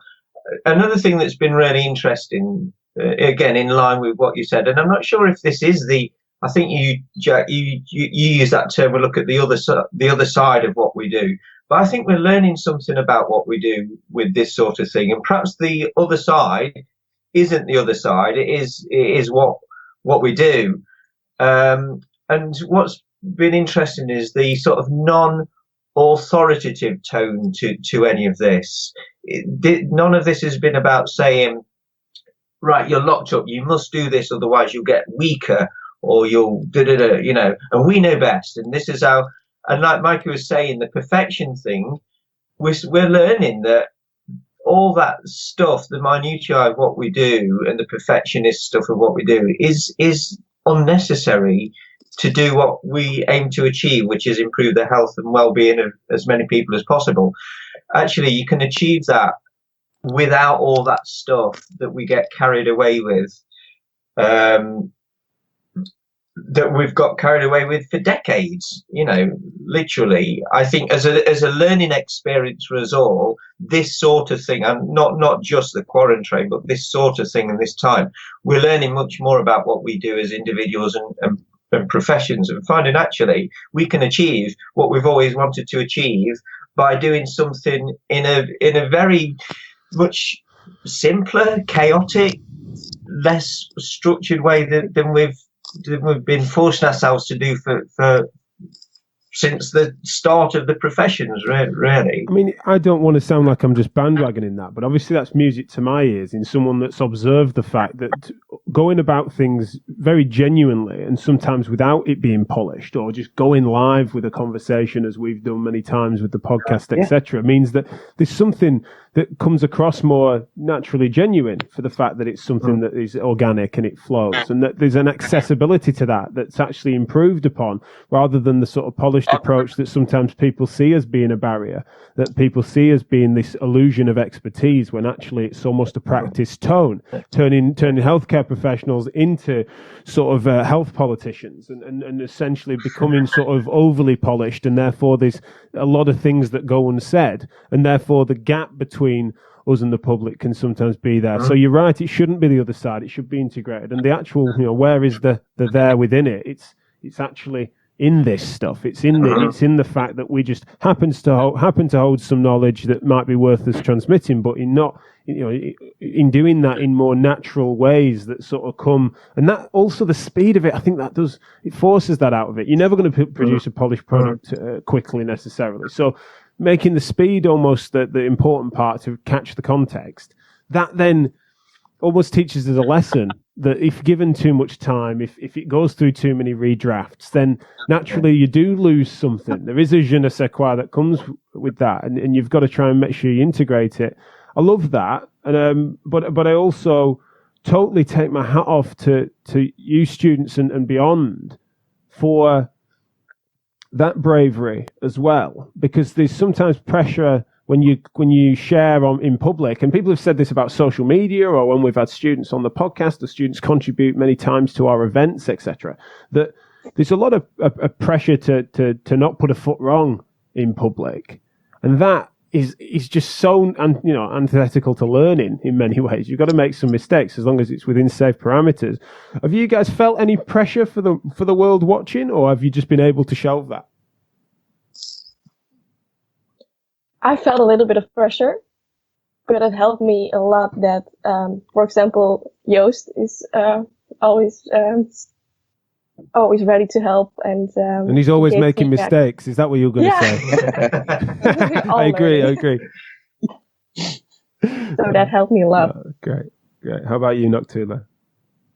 Another thing that's been really interesting. Again, in line with what you said, and I'm not sure if this is I think you use that term. We look at the other side of what we do, but I think we're learning something about what we do with this sort of thing, and perhaps the other side isn't the other side. It is what we do, and what's been interesting is the sort of non-authoritative tone to any of this. None of this has been about saying, right, you're locked up, you must do this, otherwise you'll get weaker, or you'll and we know best, and this is how. And like Meike was saying, the perfection thing, we're learning that all that stuff, the minutiae of what we do and the perfectionist stuff of what we do is unnecessary to do what we aim to achieve, which is improve the health and well-being of as many people as possible. Actually, you can achieve that without all that stuff that we get carried away with, that we've got carried away with for decades. Literally, I think as a learning experience for us all, this sort of thing, and not just the QuaranTrain, but this sort of thing in this time, we're learning much more about what we do as individuals and professions, and finding actually we can achieve what we've always wanted to achieve by doing something in a very much simpler, chaotic, less structured way than we've been forcing ourselves to do for since the start of the professions, really. I mean, I don't want to sound like I'm just bandwagoning that, but obviously that's music to my ears in someone that's observed the fact that going about things very genuinely and sometimes without it being polished, or just going live with a conversation as we've done many times with the podcast, etc., means that there's something that comes across more naturally genuine for the fact that it's something that is organic and it flows, and that there's an accessibility to that that's actually improved upon, rather than the sort of polished approach that sometimes people see as being a barrier, that people see as being this illusion of expertise, when actually it's almost a practice tone, turning healthcare professionals into sort of health politicians, and essentially becoming sort of overly polished, and therefore there's a lot of things that go unsaid, and therefore the gap between us and the public can sometimes be there. So you're right, it shouldn't be the other side, it should be integrated, and the actual, where is the there within it? It's actually in this stuff. It's in the fact that we just happen to hold some knowledge that might be worth us transmitting, but in doing that in more natural ways that sort of come, and that also the speed of it, I think it forces that out of it. You're never going to produce a polished product quickly necessarily. So making the speed almost the important part to catch the context, that then almost teaches us a lesson that if given too much time, if it goes through too many redrafts, then naturally you do lose something. There is a je ne sais quoi that comes with that, and you've got to try and make sure you integrate it. I love that, and but I also totally take my hat off to you students and beyond for that bravery as well, because there's sometimes pressure when you share in public, and people have said this about social media, or when we've had students on the podcast, the students contribute many times to our events, etc., that there's a lot of pressure to not put a foot wrong in public, and that is just so antithetical to learning in many ways. You've got to make some mistakes as long as it's within safe parameters. Have you guys felt any pressure for the world watching, or have you just been able to shelve that? I felt a little bit of pressure, but it helped me a lot that, for example, Joost is always always ready to help, and he's always gives making me back. mistakes. Is that what you're going to say? All I agree. learning. So that helped me a lot. Great. How about you, Nokuthula?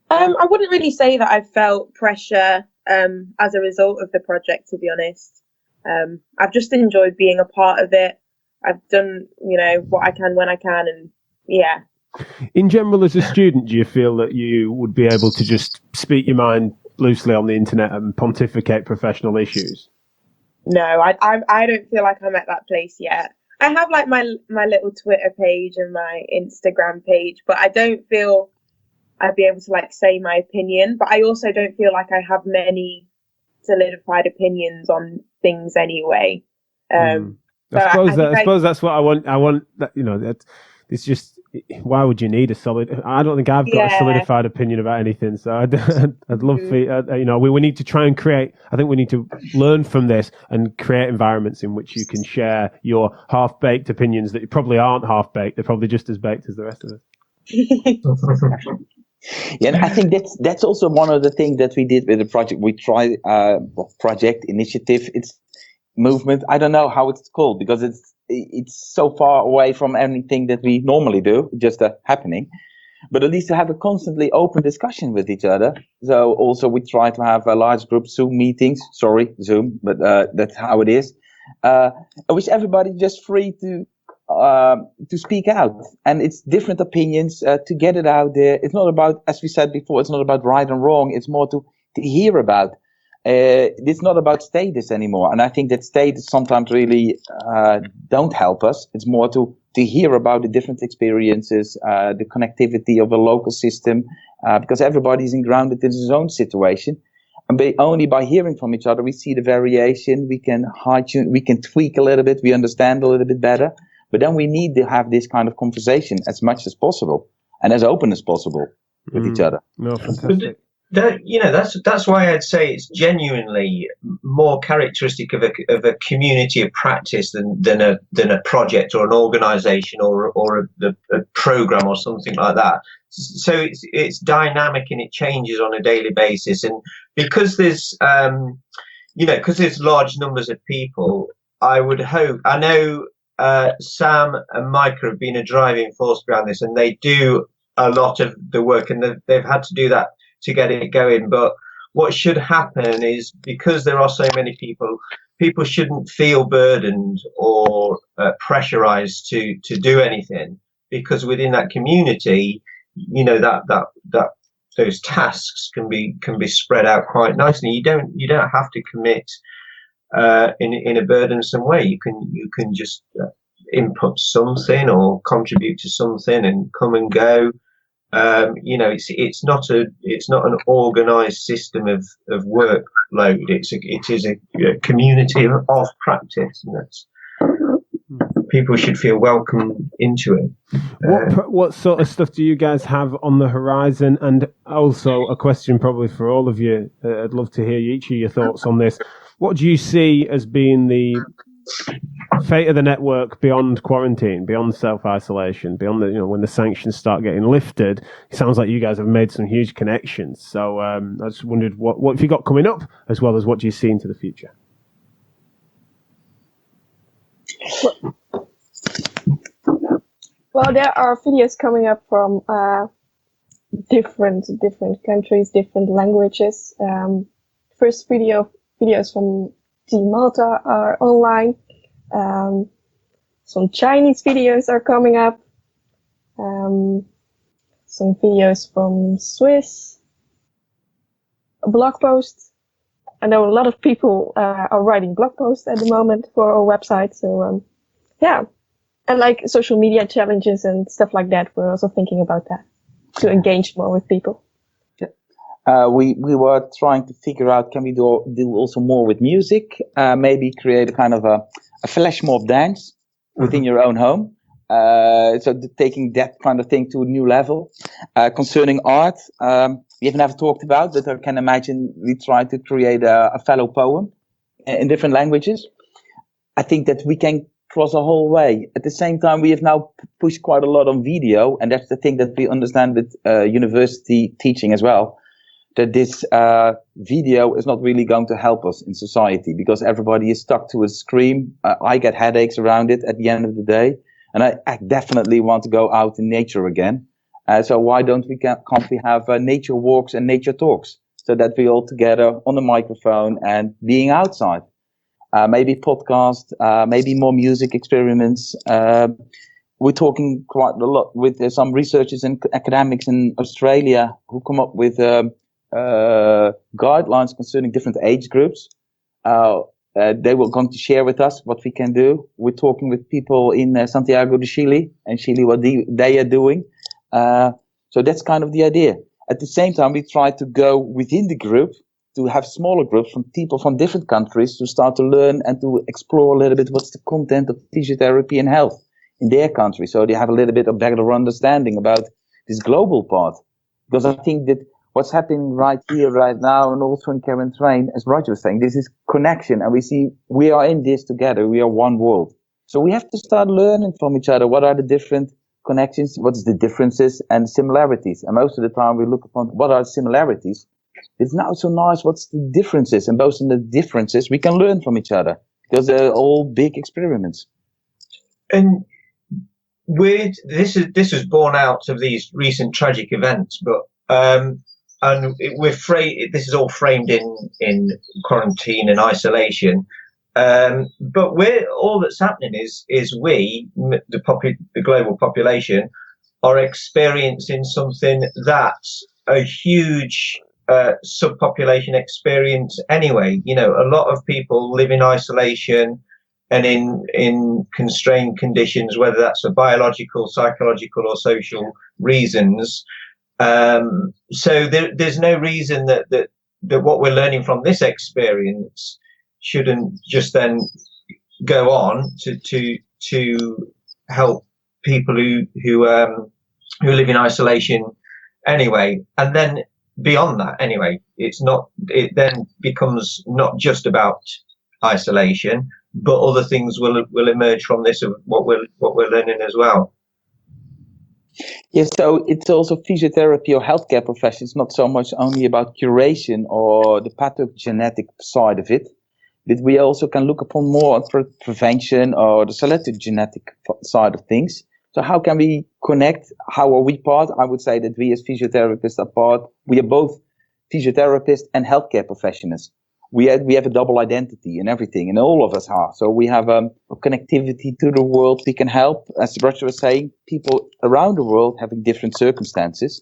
I wouldn't really say that I've felt pressure as a result of the project, to be honest. I've just enjoyed being a part of it. I've done, what I can when I can, and yeah. In general, as a student, do you feel that you would be able to just speak your mind loosely on the internet and pontificate professional issues? No, I don't feel like I'm at that place yet. I have like my little Twitter page and my Instagram page, but I don't feel I'd be able to like say my opinion. But I also don't feel like I have many solidified opinions on things anyway. I suppose that's what I want. I want that, it's just, why would you need a solid? I don't think I've got a solidified opinion about anything. So I'd love for we need to try and create. I think we need to learn from this and create environments in which you can share your half-baked opinions that probably aren't half-baked. They're probably just as baked as the rest of us. Yeah, and I think that's also one of the things that we did with the project. We tried project initiative. It's movement. I don't know how it's called because it's so far away from anything that we normally do, just a happening. But at least to have a constantly open discussion with each other. So also we try to have a large group Zoom meetings. Sorry, Zoom, but that's how it is. I wish everybody just free to speak out, and it's different opinions to get it out there. It's not about, as we said before, it's not about right and wrong. It's more to hear about. It's not about status anymore, and I think that status sometimes really don't help us. It's more to hear about the different experiences, the connectivity of a local system, because everybody's grounded in his own situation. And only by hearing from each other, we see the variation. We can high-tune, we can tweak a little bit, we understand a little bit better. But then we need to have this kind of conversation as much as possible and as open as possible with each other. No, fantastic. That's why I'd say it's genuinely more characteristic of a community of practice than a project or an organisation or a program or something like that. So it's dynamic and it changes on a daily basis. And because there's large numbers of people, I would hope. I know Sam and Meike have been a driving force behind this, and they do a lot of the work, and they've had to do that to get it going. But what should happen is, because there are so many people shouldn't feel burdened or pressurized to do anything, because within that community, that those tasks can be spread out quite nicely. You don't have to commit in a burdensome way. You can just input something or contribute to something and come and go. It's not an organised system of workload. It is a community of practice, and that's, people should feel welcome into it. What sort of stuff do you guys have on the horizon? And also a question probably for all of you. I'd love to hear each of your thoughts on this. What do you see as being the fate of the network beyond quarantine, beyond self-isolation, beyond when the sanctions start getting lifted? It sounds like you guys have made some huge connections. So I just wondered what have you got coming up, as well as what do you see into the future? Well, there are videos coming up from different countries, different languages. First videos from Team Malta are online. Some Chinese videos are coming up. Some videos from Swiss. A blog post. I know a lot of people are writing blog posts at the moment for our website. So yeah, and like social media challenges and stuff like that. We're also thinking about that to engage more with people. We were trying to figure out, can we do also more with music? Maybe create a kind of a flash mob dance within your own home. So taking that kind of thing to a new level. Concerning art, we have never talked about, but I can imagine we try to create a fellow poem in different languages. I think that we can cross a whole way. At the same time, we have now pushed quite a lot on video, and that's the thing that we understand with university teaching as well. that this video is not really going to help us in society, because everybody is stuck to a screen. I get headaches around it at the end of the day, and I definitely want to go out in nature again. So why can't we have nature walks and nature talks, so that we all together on the microphone and being outside? Maybe podcast, maybe more music experiments. We're talking quite a lot with some researchers and academics in Australia who come up with guidelines concerning different age groups. They were going to share with us what we can do. We're talking with people in Santiago de Chile, and Chile, what they are doing. So that's kind of the idea. At the same time, we try to go within the group to have smaller groups from people from different countries to start to learn and to explore a little bit what's the content of physiotherapy and health in their country, so they have a little bit of better understanding about this global part. Because I think that what's happening right here, right now, and also in QuaranTrain, as Roger was saying, this is connection, and we see we are in this together. We are one world. So we have to start learning from each other. What are the different connections? What's the differences and similarities? And most of the time we look upon what are similarities. It's not so nice what's the differences, and both in the differences we can learn from each other, because they're all big experiments. And this is born out of these recent tragic events, but this is all framed in quarantine and isolation. But all that's happening is we, the global population, are experiencing something that's a huge subpopulation experience anyway. You know, a lot of people live in isolation and in constrained conditions, whether that's for biological, psychological, or social reasons. So there's no reason that what we're learning from this experience shouldn't just then go on to help people who live in isolation anyway. And then beyond that, anyway, it then becomes not just about isolation, but other things will emerge from this of what we're learning as well. Yes, so it's also physiotherapy or healthcare professions, not so much only about curation or the pathogenetic side of it, but we also can look upon more prevention or the selective genetic side of things. So how can we connect? How are we part? I would say that we as physiotherapists are part. We are both physiotherapists and healthcare professionals. We have a double identity and everything, and all of us are. So we have a connectivity to the world. We can help, as Roger was saying, people around the world having different circumstances.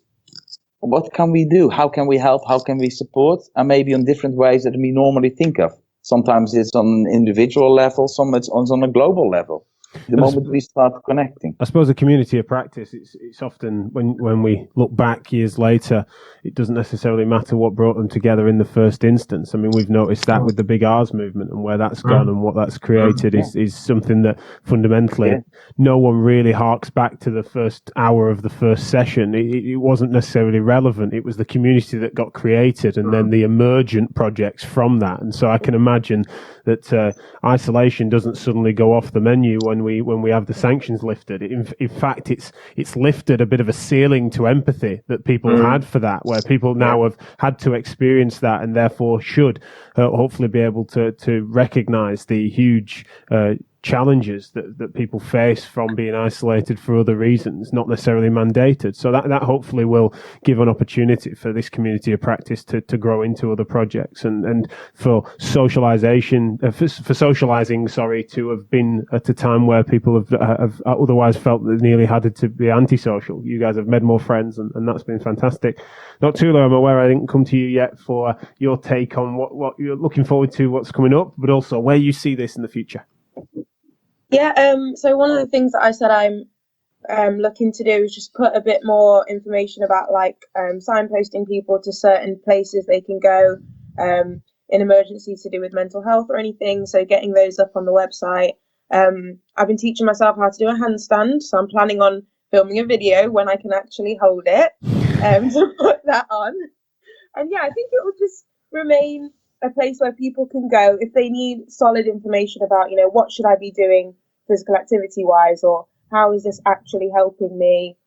What can we do? How can we help? How can we support? And maybe on different ways that we normally think of. Sometimes it's on an individual level, sometimes it's on a global level. The moment we start connecting, I suppose a community of practice, it's often when we look back years later, it doesn't necessarily matter what brought them together in the first instance. I mean, we've noticed that with the Big R's movement and where that's gone and what that's created is something that fundamentally no one really harks back to the first hour of the first session. It wasn't necessarily relevant. It was the community that got created and then the emergent projects from that. And so I can imagine that isolation doesn't suddenly go off the menu when we have the sanctions lifted. In fact, it's lifted a bit of a ceiling to empathy that people had for that, where people now have had to experience that and therefore should hopefully be able to recognize the huge challenges that people face from being isolated for other reasons, not necessarily mandated. So that hopefully will give an opportunity for this community of practice to grow into other projects and for socialization, for socializing, to have been at a time where people have otherwise felt that they nearly had to be antisocial. You guys have made more friends, and that's been fantastic. Nokuthula, I'm aware I didn't come to you yet for your take on what you're looking forward to, what's coming up, but also where you see this in the future. Yeah, so one of the things that I said I'm looking to do is just put a bit more information about signposting people to certain places they can go in emergencies to do with mental health or anything. So getting those up on the website. I've been teaching myself how to do a handstand, so I'm planning on filming a video when I can actually hold it to put that on. And yeah, I think it will just remain a place where people can go if they need solid information about, what should I be doing physical activity wise, or how is this actually helping me?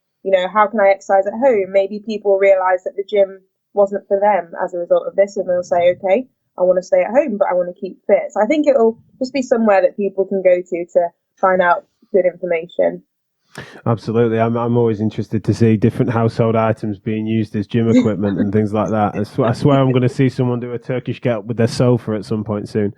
How can I exercise at home? Maybe people realize that the gym wasn't for them as a result of this, and they'll say, okay, I want to stay at home, but I want to keep fit. So I think it'll just be somewhere that people can go to find out good information. Absolutely. I'm always interested to see different household items being used as gym equipment and things like that. I swear I'm going to see someone do a Turkish get up with their sofa at some point soon.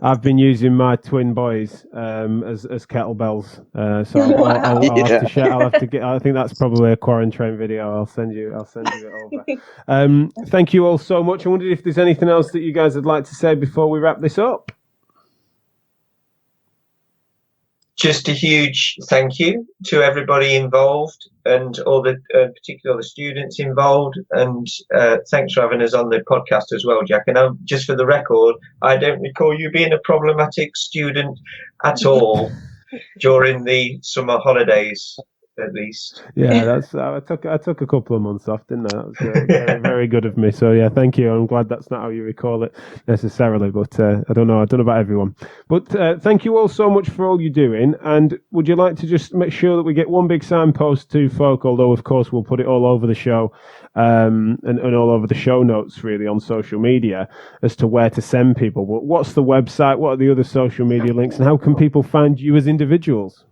I've been using my twin boys as kettlebells, so I'll have to share. I'll have to get. I think that's probably a QuaranTrain video. I'll send you it over. Thank you all so much. I wondered if there's anything else that you guys would like to say before we wrap this up. Just a huge thank you to everybody involved and all the particularly the students involved, and thanks for having us on the podcast as well, Jack. And just for the record, I don't recall you being a problematic student at all during the summer holidays, at least. Yeah, that's I took a couple of months off, didn't I? That was very, very good of me. So yeah, thank you. I'm glad that's not how you recall it necessarily, but I don't know about everyone. But thank you all so much for all you're doing. And would you like to just make sure that we get one big signpost to folk? Although of course we'll put it all over the show and all over the show notes really on social media as to where to send people. But what's the website? What are the other social media links? And how can people find you as individuals?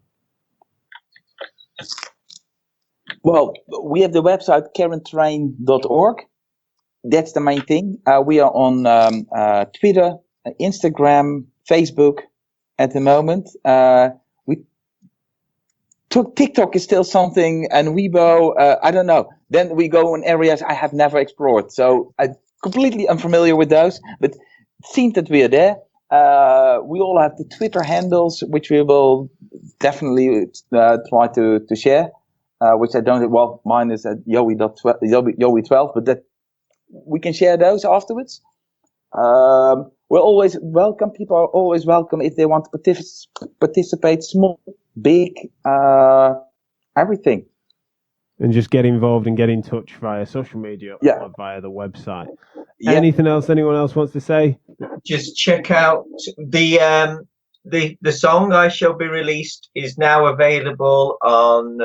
Well, we have the website QuaranTrain.org. That's the main thing. We are on Twitter, Instagram, Facebook at the moment. TikTok is still something, and Weibo, I don't know. Then we go in areas I have never explored. So I'm completely unfamiliar with those, but it seems that we are there. We all have the Twitter handles, which we will definitely try to share. Which I don't. Well, mine is at Yowie12, but that we can share those afterwards. We're always welcome. People are always welcome if they want to participate. Small, big, everything. And just get involved and get in touch via social media or via the website. Yeah. Anything else anyone else wants to say? Just check out the song I Shall Be Released is now available on.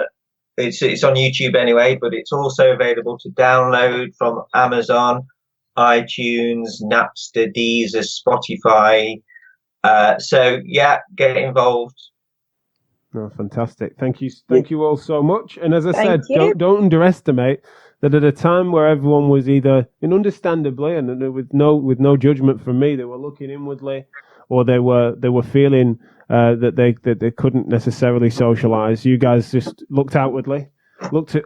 It's on YouTube anyway, but it's also available to download from Amazon, iTunes, Napster, Deezer, Spotify. So yeah, get involved. Oh, fantastic! Thank you all so much. And as I said, don't underestimate that at a time where everyone was either, and understandably, and with no judgment from me, they were looking inwardly, or they were feeling that they couldn't necessarily socialize. You guys just looked outwardly, looked at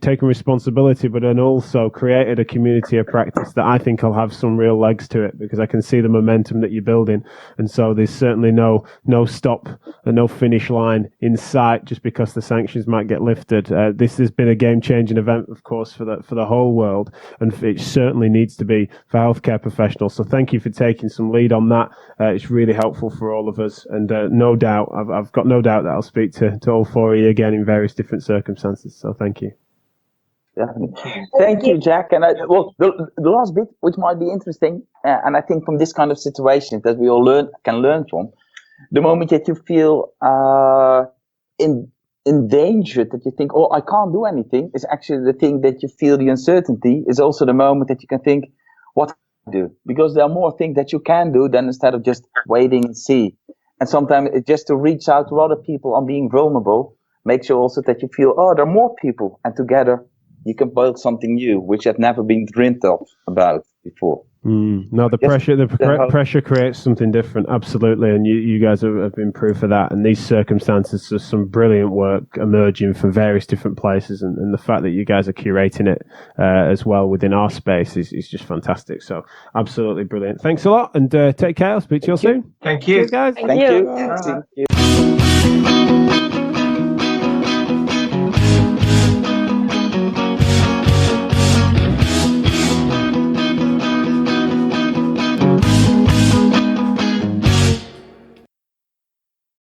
taking responsibility, but then also created a community of practice that I think will have some real legs to it, because I can see the momentum that you're building. And so there's certainly no stop and no finish line in sight just because the sanctions might get lifted. This has been a game-changing event, of course, for the whole world, and it certainly needs to be for healthcare professionals. So thank you for taking some lead on that. It's really helpful for all of us, and no doubt, I've got no doubt that I'll speak to all four of you again in various different circumstances. So thank you. Thank you, Jack. And the last bit, which might be interesting, and I think from this kind of situation that we all can learn from, the moment that you feel in danger, that you think, oh, I can't do anything, is actually the thing that you feel the uncertainty, is also the moment that you can think, what can I do? Because there are more things that you can do than instead of just waiting and see. And sometimes it's just to reach out to other people on being vulnerable, makes you also that you feel, oh, there are more people, and together you can build something new, which have never been dreamed of about before. No, the pressure creates something different, absolutely, and you guys have been proof of that. And these circumstances, there's some brilliant work emerging from various different places, and the fact that you guys are curating it as well within our space is just fantastic. So absolutely brilliant. Thanks a lot, and take care. I'll speak to you all soon. Thank you. Cheers, guys. Thank you.